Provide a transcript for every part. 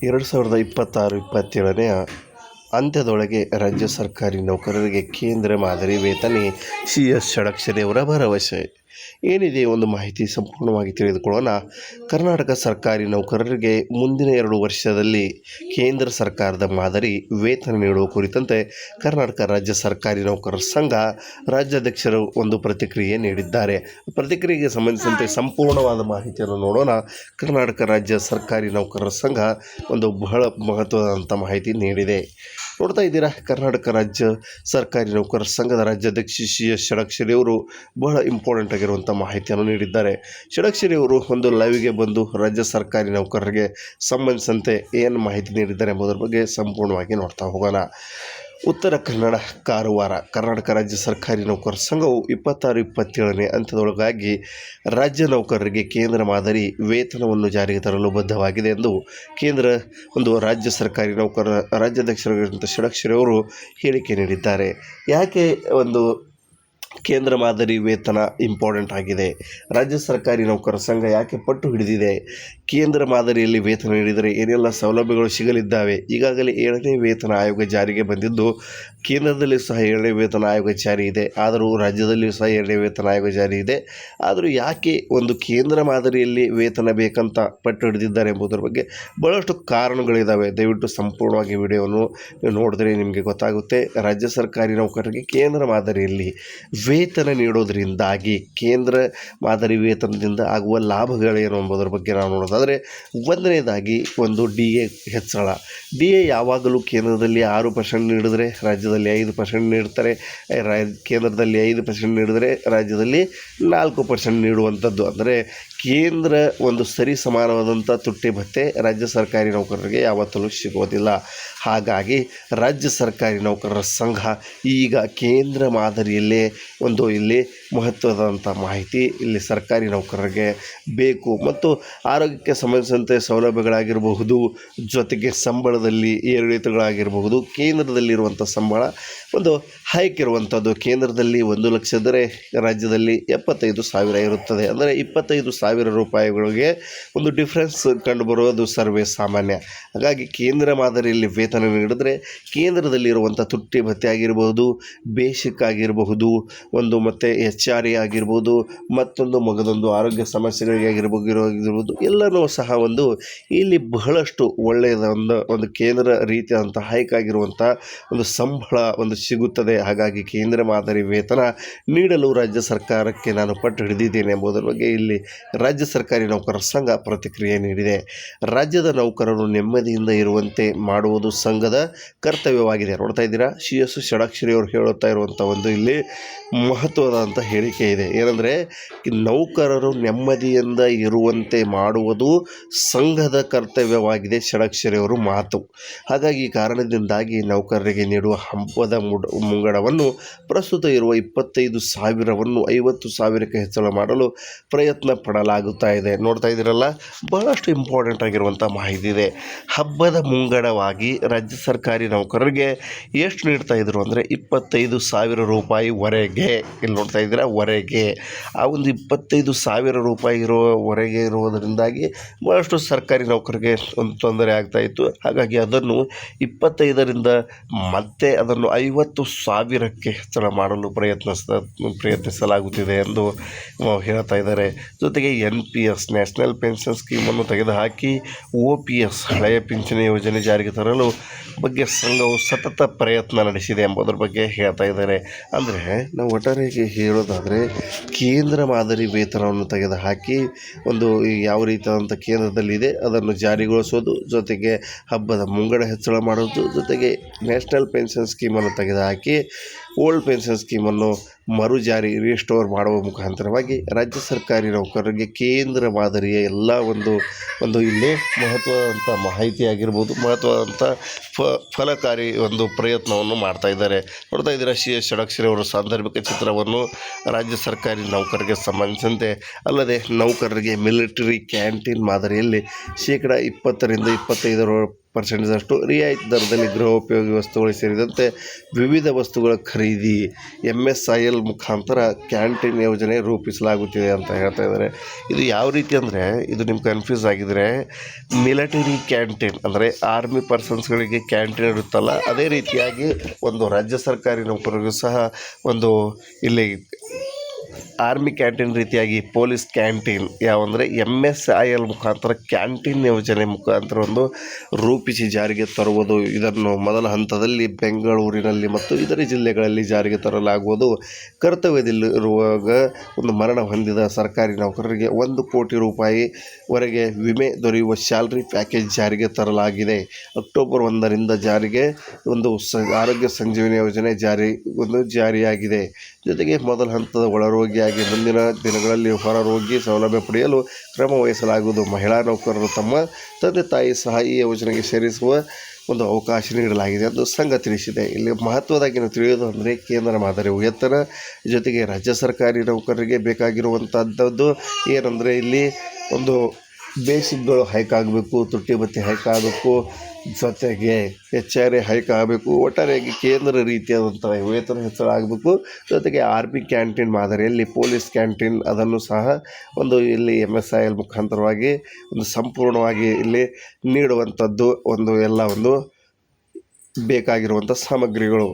2026-27ನೇ ಅಂತ್ಯದೊಳಗೆ ರಾಜ್ಯ ಸರ್ಕಾರಿ ನೌಕರರಿಗೆ ಕೇಂದ್ರ ಮಾದರಿ ವೇತನ ಸಿ.ಎಸ್. ಷಡಕ್ಷರಿ ಅವರ ಭರವಸೆ ಏನಿದೆ ಒಂದು ಮಾಹಿತಿ ಸಂಪೂರ್ಣವಾಗಿ ತಿಳಿದುಕೊಳ್ಳೋಣ. ಕರ್ನಾಟಕ ಸರ್ಕಾರಿ ನೌಕರರಿಗೆ ಮುಂದಿನ 2 ವರ್ಷದಲ್ಲಿ ಕೇಂದ್ರ ಸರ್ಕಾರದ ಮಾದರಿ ವೇತನ ನೀಡುವ ಕುರಿತಂತೆ ಕರ್ನಾಟಕ ರಾಜ್ಯ ಸರ್ಕಾರಿ ನೌಕರರ ಸಂಘ ರಾಜ್ಯಾಧ್ಯಕ್ಷರು ಒಂದು ಪ್ರತಿಕ್ರಿಯೆ ನೀಡಿದ್ದಾರೆ. ಪ್ರತಿಕ್ರಿಯೆಗೆ ಸಂಬಂಧಿಸಿದಂತೆ ಸಂಪೂರ್ಣವಾದ ಮಾಹಿತಿಯನ್ನು ನೋಡೋಣ. ಕರ್ನಾಟಕ ರಾಜ್ಯ ಸರ್ಕಾರಿ ನೌಕರರ ಸಂಘ ಒಂದು ಬಹಳ ಮಹತ್ವದಂಥ ಮಾಹಿತಿ ನೀಡಿದೆ. ನೋಡ್ತಾ ಇದ್ದೀರಾ, ಕರ್ನಾಟಕ ರಾಜ್ಯ ಸರ್ಕಾರಿ ನೌಕರರ ಸಂಘದ ರಾಜ್ಯಾಧ್ಯಕ್ಷ ಸಿ.ಎಸ್. ಷಡಕ್ಷರಿ ಅವರು ಬಹಳ ಇಂಪಾರ್ಟೆಂಟ್ ಆಗಿರುವಂಥ ಮಾಹಿತಿಯನ್ನು ನೀಡಿದ್ದಾರೆ. ಷಡಕ್ಷರಿ ಅವರು ಒಂದು ಲೈವ್ಗೆ ಬಂದು ರಾಜ್ಯ ಸರ್ಕಾರಿ ನೌಕರರಿಗೆ ಸಂಬಂಧಿಸಿದಂತೆ ಏನು ಮಾಹಿತಿ ನೀಡಿದ್ದಾರೆ ಎಂಬುದರ ಬಗ್ಗೆ ಸಂಪೂರ್ಣವಾಗಿ ನೋಡ್ತಾ ಹೋಗೋಣ. ಉತ್ತರ ಕನ್ನಡ, ಕಾರವಾರ ಕರ್ನಾಟಕ ರಾಜ್ಯ ಸರ್ಕಾರಿ ನೌಕರರ ಸಂಘವು 26-27ನೇ ಅಂತ್ಯದೊಳಗಾಗಿ ರಾಜ್ಯ ನೌಕರರಿಗೆ ಕೇಂದ್ರ ಮಾದರಿ ವೇತನವನ್ನು ಜಾರಿಗೆ ತರಲು ಬದ್ಧವಾಗಿದೆ ಎಂದು ಕೇಂದ್ರ ರಾಜ್ಯ ಸರ್ಕಾರಿ ನೌಕರರ ರಾಜ್ಯಾಧ್ಯಕ್ಷರಾಗಿರುವಂಥ ಷಡಕ್ಷರಿ ಅವರು ಹೇಳಿಕೆ ನೀಡಿದ್ದಾರೆ. ಯಾಕೆ ಕೇಂದ್ರ ಮಾದರಿ ವೇತನ ಇಂಪಾರ್ಟೆಂಟ್ ಆಗಿದೆ? ರಾಜ್ಯ ಸರ್ಕಾರಿ ನೌಕರರ ಸಂಘ ಯಾಕೆ ಪಟ್ಟು ಹಿಡಿದಿದೆ? ಕೇಂದ್ರ ಮಾದರಿಯಲ್ಲಿ ವೇತನ ನೀಡಿದರೆ ಏನೆಲ್ಲ ಸೌಲಭ್ಯಗಳು ಸಿಗಲಿದ್ದಾವೆ? ಈಗಾಗಲೇ 7ನೇ ವೇತನ ಆಯೋಗ ಜಾರಿಗೆ ಬಂದಿದ್ದು, ಕೇಂದ್ರದಲ್ಲಿ ಸಹ 7ನೇ ವೇತನ ಆಯೋಗ ಜಾರಿ ಇದೆ, ಆದರೂ ರಾಜ್ಯದಲ್ಲಿಯೂ ಸಹ 7ನೇ ವೇತನ ಆಯೋಗ ಜಾರಿ ಇದೆ. ಆದರೂ ಯಾಕೆ ಕೇಂದ್ರ ಮಾದರಿಯಲ್ಲಿ ವೇತನ ಬೇಕಂತ ಪಟ್ಟು ಹಿಡಿದಿದ್ದಾರೆ ಎಂಬುದರ ಬಗ್ಗೆ ಬಹಳಷ್ಟು ಕಾರಣಗಳಿದ್ದಾವೆ. ದಯವಿಟ್ಟು ಸಂಪೂರ್ಣವಾಗಿ ವಿಡಿಯೋವನ್ನು ನೋಡಿದ್ರೆ ನಿಮಗೆ ಗೊತ್ತಾಗುತ್ತೆ. ರಾಜ್ಯ ಸರ್ಕಾರಿ ನೌಕರರಿಗೆ ಕೇಂದ್ರ ಮಾದರಿಯಲ್ಲಿ ವೇತನ ನೀಡೋದರಿಂದಾಗಿ ಕೇಂದ್ರ ಮಾದರಿ ವೇತನದಿಂದ ಆಗುವ ಲಾಭಗಳೇನು ಎಂಬುದರ ಬಗ್ಗೆ ನಾವು ನೋಡೋದಾದರೆ, ಒಂದನೇದಾಗಿ DA ಹೆಚ್ಚಳ. DA ಯಾವಾಗಲೂ ಕೇಂದ್ರದಲ್ಲಿ 6% ನೀಡಿದರೆ ರಾಜ್ಯದಲ್ಲಿ 5% ನೀಡ್ತಾರೆ, ಕೇಂದ್ರದಲ್ಲಿ 5% ನೀಡಿದರೆ ರಾಜ್ಯದಲ್ಲಿ 4% ನೀಡುವಂಥದ್ದು. ಅಂದರೆ ಕೇಂದ್ರ ಸರಿ ಸಮಾನವಾದಂಥ ತುಟ್ಟಿ ಭತ್ಯೆ ರಾಜ್ಯ ಸರ್ಕಾರಿ ನೌಕರರಿಗೆ ಯಾವತ್ತೂ ಸಿಗೋದಿಲ್ಲ. ಹಾಗಾಗಿ ರಾಜ್ಯ ಸರ್ಕಾರಿ ನೌಕರರ ಸಂಘ ಈಗ ಕೇಂದ್ರ ಮಾದರಿಯಲ್ಲೇ ಇಲ್ಲಿ ಮಹತ್ವದಂಥ ಮಾಹಿತಿ ಇಲ್ಲಿ ಸರ್ಕಾರಿ ನೌಕರರಿಗೆ ಬೇಕು. ಮತ್ತು ಆರೋಗ್ಯಕ್ಕೆ ಸಂಬಂಧಿಸಿದಂತೆ ಸೌಲಭ್ಯಗಳಾಗಿರಬಹುದು, ಜೊತೆಗೆ ಸಂಬಳದಲ್ಲಿ ಏರಿಳಿತಗಳಾಗಿರಬಹುದು. ಕೇಂದ್ರದಲ್ಲಿರುವಂಥ ಸಂಬಳ ಹೈಕ್ ಇರುವಂಥದ್ದು. ಕೇಂದ್ರದಲ್ಲಿ 1 ಲಕ್ಷ ಇದ್ದರೆ ರಾಜ್ಯದಲ್ಲಿ 75,000 ಇರುತ್ತದೆ. ಅಂದರೆ 25,000 ರೂಪಾಯಿಗಳಿಗೆ ಡಿಫ್ರೆನ್ಸ್ ಕಂಡುಬರುವುದು ಸರ್ವೇ ಸಾಮಾನ್ಯ. ಹಾಗಾಗಿ ಕೇಂದ್ರ ಮಾದರಿಯಲ್ಲಿ ವೇತನ ನೀಡಿದ್ರೆ ಕೇಂದ್ರದಲ್ಲಿರುವಂಥ ತುಟ್ಟಿ ಭತ್ಯೆ ಆಗಿರಬಹುದು, ಬೇಸಿಕ್ ಆಗಿರಬಹುದು, ಮತ್ತು HRA ಆಗಿರ್ಬೋದು, ಮಗದೊಂದು ಆರೋಗ್ಯ ಸಮಸ್ಯೆಗಳಿಗೆ ಆಗಿರ್ಬೋದು, ಎಲ್ಲನೂ ಸಹ ಇಲ್ಲಿ ಬಹಳಷ್ಟು ಒಳ್ಳೆಯದ ಕೇಂದ್ರ ರೀತಿಯಾದಂಥ ಹೈಕ್ ಆಗಿರುವಂಥ ಸಂಬಳ ಸಿಗುತ್ತದೆ. ಹಾಗಾಗಿ ಕೇಂದ್ರ ಮಾದರಿ ವೇತನ ನೀಡಲು ರಾಜ್ಯ ಸರ್ಕಾರಕ್ಕೆ ನಾನು ಪಟ್ಟು ಹಿಡಿದಿದ್ದೇನೆ ಎಂಬುದರ ಬಗ್ಗೆ ಇಲ್ಲಿ ರಾಜ್ಯ ಸರ್ಕಾರಿ ನೌಕರರ ಸಂಘ ಪ್ರತಿಕ್ರಿಯೆ ನೀಡಿದೆ. ರಾಜ್ಯದ ನೌಕರರು ನೆಮ್ಮದಿಯಿಂದ ಇರುವಂತೆ ಮಾಡುವುದು ಸಂಘದ ಕರ್ತವ್ಯವಾಗಿದೆ. ನೋಡ್ತಾ ಇದ್ದೀರಾ, ಸಿ.ಎಸ್. ಷಡಕ್ಷರಿ ಅವರು ಹೇಳುತ್ತಾ ಇರುವಂಥ ಇಲ್ಲಿ ಮಹತ್ವದಂಥ ಹೇಳಿಕೆ ಇದೆ. ಏನಂದರೆ, ನೌಕರರು ನೆಮ್ಮದಿಯಿಂದ ಇರುವಂತೆ ಮಾಡುವುದು ಸಂಘದ ಕರ್ತವ್ಯವಾಗಿದೆ, ಷಡಕ್ಷರಿ ಅವರು ಮಾತು. ಹಾಗಾಗಿ ಈ ಕಾರಣದಿಂದಾಗಿ ನೌಕರರಿಗೆ ನೀಡುವ ಹಬ್ಬದ ಮುಂಗಡವನ್ನು ಪ್ರಸ್ತುತ ಇರುವ 25,000ವನ್ನು 50,000ಕ್ಕೆ ಹೆಚ್ಚಳ ಮಾಡಲು ಪ್ರಯತ್ನ ಪಡಲಾಗುತ್ತಾ ಇದೆ. ನೋಡ್ತಾ ಇದ್ದೀರಲ್ಲ, ಬಹಳಷ್ಟು ಇಂಪಾರ್ಟೆಂಟ್ ಆಗಿರುವಂಥ ಮಾಹಿತಿ ಇದೆ. ಹಬ್ಬದ ಮುಂಗಡವಾಗಿ ರಾಜ್ಯ ಸರ್ಕಾರಿ ನೌಕರರಿಗೆ ಎಷ್ಟು ನೀಡ್ತಾ ಇದ್ರು ಅಂದರೆ 25,000 ರೂಪಾಯಿವರೆಗೆ. ಇಲ್ಲಿ ನೋಡ್ತಾ ಇದ್ದೀರಾ, ವರೆಗೆ ಆ 25,000 ರೂಪಾಯಿ ವರೆಗೆ ಇರುವುದರಿಂದಾಗಿ ಬಹಳಷ್ಟು ಸರ್ಕಾರಿ ನೌಕರಿಗೆ ತೊಂದರೆ ಆಗ್ತಾಯಿತ್ತು. ಹಾಗಾಗಿ ಅದನ್ನು 25ರಿಂದ ಮತ್ತೆ ಅದನ್ನು 50,000ಕ್ಕೆ ಹೆಚ್ಚಳ ಮಾಡಲು ಪ್ರಯತ್ನಿಸಲಾಗುತ್ತಿದೆ ಎಂದು ಹೇಳ್ತಾ ಇದ್ದಾರೆ. ಜೊತೆಗೆ NPS ನ್ಯಾಷನಲ್ ಪೆನ್ಷನ್ ಸ್ಕೀಮನ್ನು ತೆಗೆದುಹಾಕಿ OPS ಹಳೆಯ ಪಿಂಚಣಿ ಯೋಜನೆ ಜಾರಿಗೆ ತರಲು ಬಗ್ಗೆ ಸಂಘವು ಸತತ ಪ್ರಯತ್ನ ನಡೆಸಿದೆ ಎಂಬುದರ ಬಗ್ಗೆ ಹೇಳ್ತಾ ಇದ್ದಾರೆ. ಅಂದರೆ ನಾವು ಒಟ್ಟಾರೆಯಾಗಿ ಹೇಳೋದಾದರೆ, ಕೇಂದ್ರ ಮಾದರಿ ವೇತನವನ್ನು ತೆಗೆದುಹಾಕಿ ಯಾವ ರೀತಿಯಾದಂಥ ಕೇಂದ್ರದಲ್ಲಿದೆ ಅದನ್ನು ಜಾರಿಗೊಳಿಸೋದು, ಜೊತೆಗೆ ಹಬ್ಬದ ಮುಂಗಡ ಹೆಚ್ಚಳ ಮಾಡೋದು, ಜೊತೆಗೆ ನ್ಯಾಷನಲ್ ಪೆನ್ಷನ್ ಸ್ಕೀಮನ್ನು ತೆಗೆದುಹಾಕಿ ಓಲ್ಡ್ ಪೆನ್ಷನ್ ಸ್ಕೀಮನ್ನು ಮರುಜಾರಿ ರಿಸ್ಟೋರ್ ಮಾಡುವ ಮುಖಾಂತರವಾಗಿ ರಾಜ್ಯ ಸರ್ಕಾರಿ ನೌಕರರಿಗೆ ಕೇಂದ್ರ ಮಾದರಿಯ ಎಲ್ಲ ಇಲ್ಲಿ ಮಹತ್ವದಂಥ ಮಾಹಿತಿ ಆಗಿರ್ಬೋದು, ಮಹತ್ವದಂಥ ಫಲಕಾರಿ ಪ್ರಯತ್ನವನ್ನು ಮಾಡ್ತಾ ಇದ್ದಾರೆ. ನೋಡ್ತಾ ಇದ್ದೀರಾ, ಸಿ.ಎಸ್. ಷಡಕ್ಷರಿ ಅವರ ಸಾಂದರ್ಭಿಕ ಚಿತ್ರವನ್ನು ರಾಜ್ಯ ಸರ್ಕಾರಿ ನೌಕರರಿಗೆ ಸಂಬಂಧಿಸಿದಂತೆ. ಅಲ್ಲದೆ ನೌಕರರಿಗೆ ಮಿಲಿಟರಿ ಕ್ಯಾಂಟೀನ್ ಮಾದರಿಯಲ್ಲಿ 20% ರಿಂದ 25% 50% ರಿಯಾಯಿತಿ ದರದಲ್ಲಿ ಗೃಹೋಪಯೋಗಿ ವಸ್ತುಗಳು ಸೇರಿದಂತೆ ವಿವಿಧ ವಸ್ತುಗಳ ಖರೀದಿ MSIL ಮುಖಾಂತರ ಕ್ಯಾಂಟೀನ್ ಯೋಜನೆ ರೂಪಿಸಲಾಗುತ್ತಿದೆ ಅಂತ ಹೇಳ್ತಾ ಇದ್ದಾರೆ. ಇದು ಯಾವ ರೀತಿ ಅಂದರೆ, ಇದು ನಿಮ್ಗೆ ಕನ್ಫ್ಯೂಸ್ ಆಗಿದರೆ, ಮಿಲಿಟರಿ ಕ್ಯಾಂಟೀನ್ ಅಂದರೆ ಆರ್ಮಿ ಪರ್ಸನ್ಸ್ಗಳಿಗೆ ಕ್ಯಾಂಟೀನ್ ಇರುತ್ತಲ್ಲ, ಅದೇ ರೀತಿಯಾಗಿ ಒಂದು ರಾಜ್ಯ ಸರ್ಕಾರಿ ನೌಕರರಿಗೂ ಸಹ ಒಂದು ಇಲ್ಲಿ ಆರ್ಮಿ ಕ್ಯಾಂಟೀನ್ ರೀತಿಯಾಗಿ ಪೊಲೀಸ್ ಕ್ಯಾಂಟೀನ್ ಯಾವಂದರೆ MSIL ಮುಖಾಂತರ ಕ್ಯಾಂಟೀನ್ ಯೋಜನೆ ಮುಖಾಂತರ ಒಂದು ರೂಪಿಸಿ ಜಾರಿಗೆ ತರುವುದು. ಇದನ್ನು ಮೊದಲ ಹಂತದಲ್ಲಿ ಬೆಂಗಳೂರಿನಲ್ಲಿ ಮತ್ತು ಇತರೆ ಜಿಲ್ಲೆಗಳಲ್ಲಿ ಜಾರಿಗೆ ತರಲಾಗುವುದು. ಕರ್ತವ್ಯದಲ್ಲಿರುವಾಗ ಒಂದು ಮರಣ ಹೊಂದಿದ ಸರ್ಕಾರಿ ನೌಕರರಿಗೆ 1 ಕೋಟಿ ರೂಪಾಯಿವರೆಗೆ ವಿಮೆ ದೊರೆಯುವ ಸ್ಯಾಲರಿ ಪ್ಯಾಕೇಜ್ ಜಾರಿಗೆ ತರಲಾಗಿದೆ. ಅಕ್ಟೋಬರ್ 1ರಿಂದ ಜಾರಿಗೆ ಒಂದು ಆರೋಗ್ಯ ಸಂಜೀವಿನಿ ಯೋಜನೆ ಜಾರಿಯಾಗಿದೆ. ಜೊತೆಗೆ ಮೊದಲ ಹಂತದ ಒಳರೋಗಿಯಾಗಿ ಮುಂದಿನ ದಿನಗಳಲ್ಲಿ ಹೊರರೋಗಿ ಸೌಲಭ್ಯ ಪಡೆಯಲು ಕ್ರಮ ವಹಿಸಲಾಗುವುದು. ಮಹಿಳಾ ನೌಕರರು ತಮ್ಮ ತಂದೆ ತಾಯಿ ಸಹ ಈ ಯೋಜನೆಗೆ ಸೇರಿಸುವ ಒಂದು ಅವಕಾಶ ನೀಡಲಾಗಿದೆ ಎಂದು ಸಂಘ ತಿಳಿಸಿದೆ. ಇಲ್ಲಿ ಮಹತ್ವದಾಗಿ ನಾವು ತಿಳಿಯೋದು ಅಂದರೆ, ಕೇಂದ್ರ ಮಾದರಿ ವೇತನ ಜೊತೆಗೆ ರಾಜ್ಯ ಸರ್ಕಾರಿ ನೌಕರರಿಗೆ ಬೇಕಾಗಿರುವಂಥದ್ದು ಏನಂದರೆ, ಇಲ್ಲಿ ಒಂದು ಬೇಸಿಕ್ಗಳು ಹೈಕ್ ಆಗಬೇಕು, ತುಟ್ಟಿ ಭತ್ಯೆ ಹೈಕ್ ಆಗಬೇಕು, ಜೊತೆಗೆ HRA ಹೈಕ್ ಆಗಬೇಕು. ಒಟ್ಟಾರೆಯಾಗಿ ಕೇಂದ್ರ ರೀತಿಯಾದಂಥ ವೇತನ ಹೆಚ್ಚಳ ಆಗಬೇಕು. ಜೊತೆಗೆ ಆರ್ಮಿ ಕ್ಯಾಂಟೀನ್ ಮಾದರಿಯಲ್ಲಿ ಪೊಲೀಸ್ ಕ್ಯಾಂಟೀನ್ ಅದನ್ನು ಸಹ ಒಂದು ಇಲ್ಲಿ MSIL ಮುಖಾಂತರವಾಗಿ ಒಂದು ಸಂಪೂರ್ಣವಾಗಿ ಇಲ್ಲಿ ನೀಡುವಂಥದ್ದು ಒಂದು ಬೇಕಾಗಿರುವಂಥ ಸಾಮಗ್ರಿಗಳು.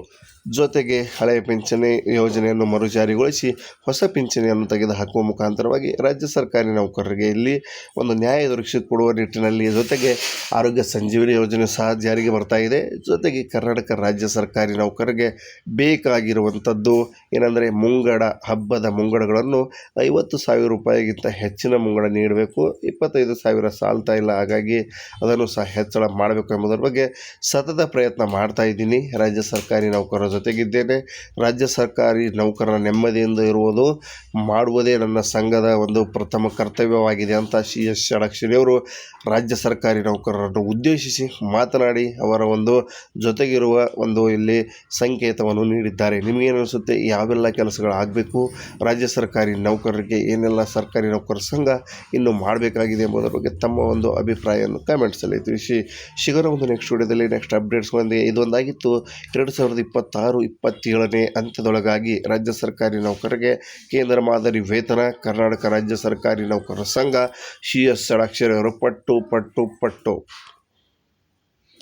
ಜೊತೆಗೆ ಹಳೆಯ ಪಿಂಚಣಿ ಯೋಜನೆಯನ್ನು ಮರುಜಾರಿಗೊಳಿಸಿ ಹೊಸ ಪಿಂಚಣಿಯನ್ನು ತೆಗೆದುಹಾಕುವ ಮುಖಾಂತರವಾಗಿ ರಾಜ್ಯ ಸರ್ಕಾರಿ ನೌಕರರಿಗೆ ಇಲ್ಲಿ ಒಂದು ನ್ಯಾಯ ದೊರಕಿಸಿಕೊಡುವ ನಿಟ್ಟಿನಲ್ಲಿ, ಜೊತೆಗೆ ಆರೋಗ್ಯ ಸಂಜೀವಿನಿ ಯೋಜನೆ ಸಹ ಜಾರಿಗೆ ಬರ್ತಾ ಇದೆ. ಜೊತೆಗೆ ಕರ್ನಾಟಕ ರಾಜ್ಯ ಸರ್ಕಾರಿ ನೌಕರರಿಗೆ ಬೇಕಾಗಿರುವಂಥದ್ದು ಏನಂದರೆ, ಹಬ್ಬದ ಮುಂಗಡಗಳನ್ನು 50,000 ರೂಪಾಯಿಗಿಂತ ಹೆಚ್ಚಿನ ಮುಂಗಡ ನೀಡಬೇಕು. 25,000 ಸಾಲ್ತಾ ಇಲ್ಲ, ಹಾಗಾಗಿ ಅದನ್ನು ಸಹ ಹೆಚ್ಚಳ ಮಾಡಬೇಕು ಎಂಬುದರ ಬಗ್ಗೆ ಸತತ ಪ್ರಯತ್ನ ಮಾಡ್ತಾ ಇದ್ದೀನಿ. ರಾಜ್ಯ ಸರ್ಕಾರಿ ನೌಕರರ ಜೊತೆಗಿದ್ದೇನೆ. ರಾಜ್ಯ ಸರ್ಕಾರಿ ನೌಕರರ ನೆಮ್ಮದಿಯಿಂದ ಮಾಡುವುದೇ ನನ್ನ ಸಂಘದ ಒಂದು ಪ್ರಥಮ ಕರ್ತವ್ಯವಾಗಿದೆ ಅಂತ CS ಷಡಕ್ಷರಿಯವರು ರಾಜ್ಯ ಸರ್ಕಾರಿ ನೌಕರರನ್ನು ಉದ್ದೇಶಿಸಿ ಮಾತನಾಡಿ ಅವರ ಒಂದು ಜೊತೆಗಿರುವ ಇಲ್ಲಿ ಸಂಕೇತವನ್ನು ನೀಡಿದ್ದಾರೆ. ನಿಮಗೇನು ಅನಿಸುತ್ತೆ? ಯಾವೆಲ್ಲ ಕೆಲಸಗಳು ಆಗಬೇಕು, ರಾಜ್ಯ ಸರ್ಕಾರಿ ನೌಕರರಿಗೆ ಏನೆಲ್ಲ ಸರ್ಕಾರಿ ನೌಕರರ ಸಂಘ ಇನ್ನು ಮಾಡಬೇಕಾಗಿದೆ ಎಂಬುದರ ಬಗ್ಗೆ ತಮ್ಮ ಒಂದು ಅಭಿಪ್ರಾಯವನ್ನು ಕಾಮೆಂಟ್ಸಲ್ಲಿ ತಿಳಿಸಿ. ಸಿಗೋಣ ಒಂದು ನೆಕ್ಸ್ಟ್ ವಿಡಿಯೋದಲ್ಲಿ ನೆಕ್ಸ್ಟ್ ಅಪ್ಡೇಟ್ಸ್ಗಳೊಂದಿಗೆ. ಇದೊಂದಾಗಿತ್ತು 2026-27ನೇ ಅಂತ್ಯದೊಳಗಾಗಿ ರಾಜ್ಯ ಸರ್ಕಾರಿ ನೌಕರರಿಗೆ ಕೇಂದ್ರ ಮಾದರಿ ವೇತನ. ಕರ್ನಾಟಕ ರಾಜ್ಯ ಸರ್ಕಾರಿ ನೌಕರರ ಸಂಘ CS ಷಡಕ್ಷರಿಯವರು ಪಟ್ಟು.